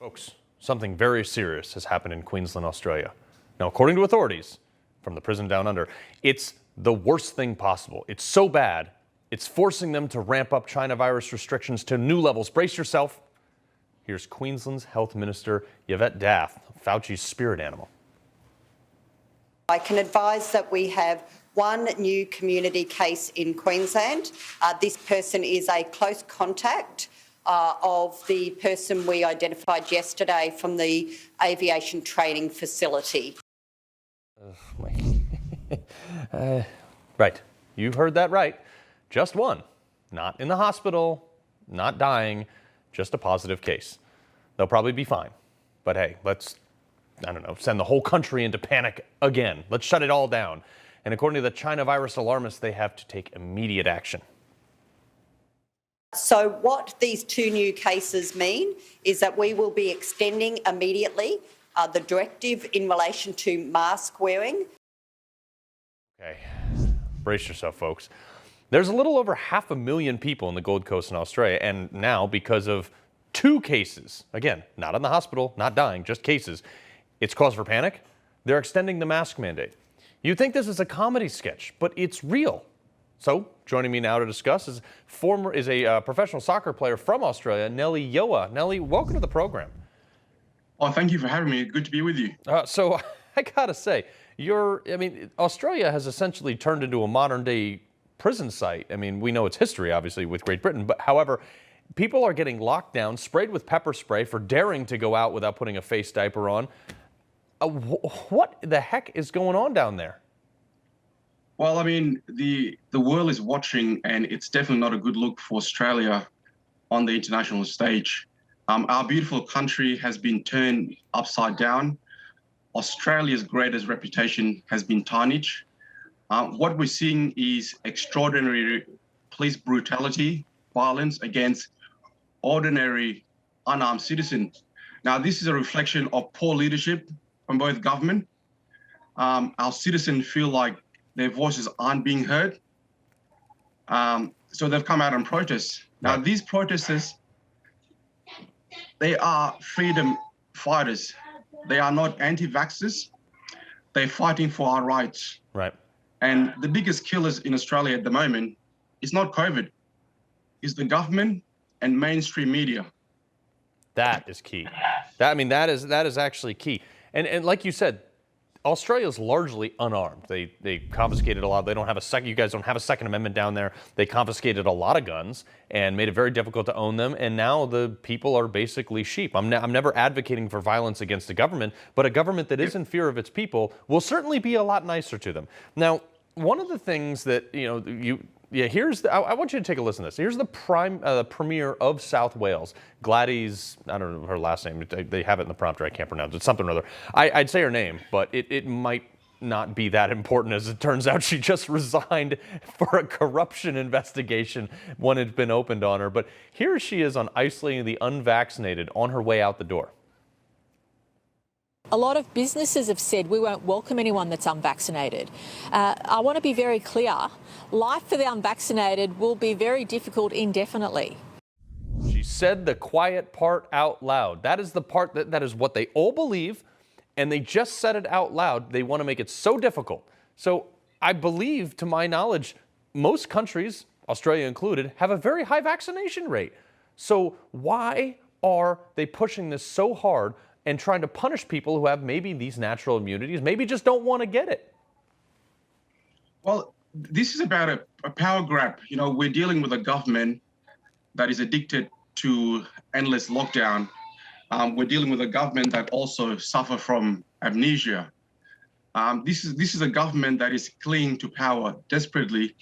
Folks, something very serious has happened in Queensland, Australia. Now, according to authorities from the prison down under, it's the worst thing possible. It's so bad, it's forcing them to ramp up China virus restrictions to new levels. Brace yourself. Here's Queensland's Health Minister, Yvette Daff, Fauci's spirit animal. I can advise that we have one new community case in Queensland. This person is a close contact of the person we identified yesterday from the aviation training facility. Right. You heard that right. Just one. Not in the hospital, not dying, just a positive case. They'll probably be fine. But hey, let's, send the whole country into panic again. Let's shut it all down. And according to the China virus alarmists, they have to take immediate action. So what these two new cases mean is that we will be extending immediately the directive in relation to mask wearing. Okay, brace yourself, folks. There's a little over 500,000 people in the Gold Coast in Australia, and now because of two cases, again, not in the hospital, not dying, just cases, it's cause for panic. They're extending the mask mandate. You'd think this is a comedy sketch, but it's real. So, joining me now to discuss is a professional soccer player from Australia, Nelly Yoa. Nelly, welcome to the program. Oh, thank you for having me. Good to be with you. So, I gotta say, Australia has essentially turned into a modern-day prison site. I mean, we know its history, obviously, with Great Britain, but however, people are getting locked down, sprayed with pepper spray for daring to go out without putting a face diaper on. What the heck is going on down there? Well, I mean, the world is watching, and it's definitely not a good look for Australia on the international stage. Our beautiful country has been turned upside down. Australia's greatest reputation has been tarnished. What we're seeing is extraordinary police brutality, violence against ordinary unarmed citizens. Now, this is a reflection of poor leadership from both government. Our citizens feel like their voices aren't being heard. So they've come out and protest. Now, these protesters, they are freedom fighters. They are not anti-vaxxers. They're fighting for our rights. Right. And the biggest killers in Australia at the moment is not COVID, it's the government and mainstream media. That is key. That is actually key. And like you said, Australia's largely unarmed. They confiscated a lot. They don't have a second. You guys don't have a Second Amendment down there. They confiscated a lot of guns and made it very difficult to own them. And now the people are basically sheep. I'm never advocating for violence against the government, but a government that is in fear of its people will certainly be a lot nicer to them. Now, one of the things that I want you to take a listen to this. Here's the Premier of South Wales, Gladys, I don't know her last name. They have it in the prompter. I can't pronounce it. It's something or other. I'd say her name, but it might not be that important. As it turns out, she just resigned for a corruption investigation when it's been opened on her. But here she is on isolating the unvaccinated on her way out the door. A lot of businesses have said we won't welcome anyone that's unvaccinated. I want to be very clear. Life for the unvaccinated will be very difficult indefinitely. She said the quiet part out loud. That is the part that is what they all believe, and they just said it out loud. They want to make it so difficult. So I believe, to my knowledge, most countries, Australia included, have a very high vaccination rate. So why are they pushing this so hard and trying to punish people who have maybe these natural immunities, maybe just don't want to get it? Well, this is about a power grab. You know, we're dealing with a government that is addicted to endless lockdown. We're dealing with a government that also suffer from amnesia. This is a government that is clinging to power desperately,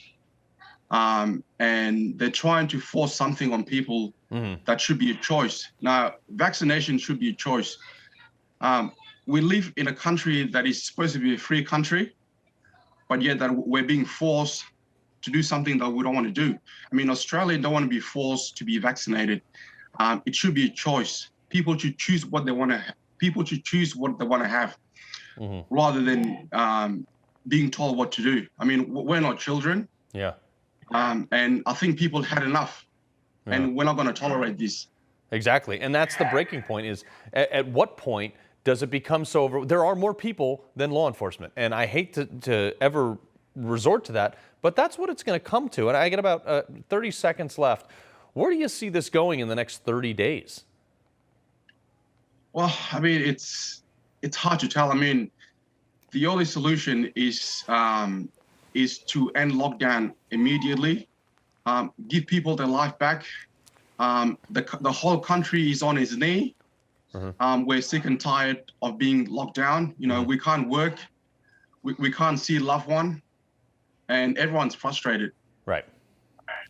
and they're trying to force something on people that should be a choice. Now, vaccination should be a choice. We live in a country that is supposed to be a free country, but yet that we're being forced to do something that we don't want to do. I mean, Australia don't want to be forced to be vaccinated. It should be a choice. People should choose what they want to. People should choose what they want to have, rather than being told what to do. I mean, we're not children. Yeah. And I think people had enough, and we're not going to tolerate this. Exactly. And that's the breaking point is at what point does it become so there are more people than law enforcement. And I hate to ever resort to that, but that's what it's going to come to. And I get about 30 seconds left. Where do you see this going in the next 30 days? Well, I mean, it's hard to tell. I mean, the only solution is to end lockdown immediately, give people their life back. The whole country is on its knee. We're sick and tired of being locked down. You know, we can't work, we can't see loved one, and everyone's frustrated. Right.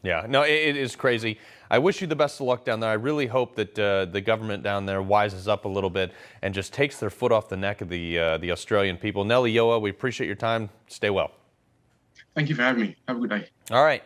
Yeah. No, it is crazy. I wish you the best of luck down there. I really hope that the government down there wises up a little bit and just takes their foot off the neck of the Australian people. Nelly Yoa, we appreciate your time. Stay well. Thank you for having me. Have a good day. All right.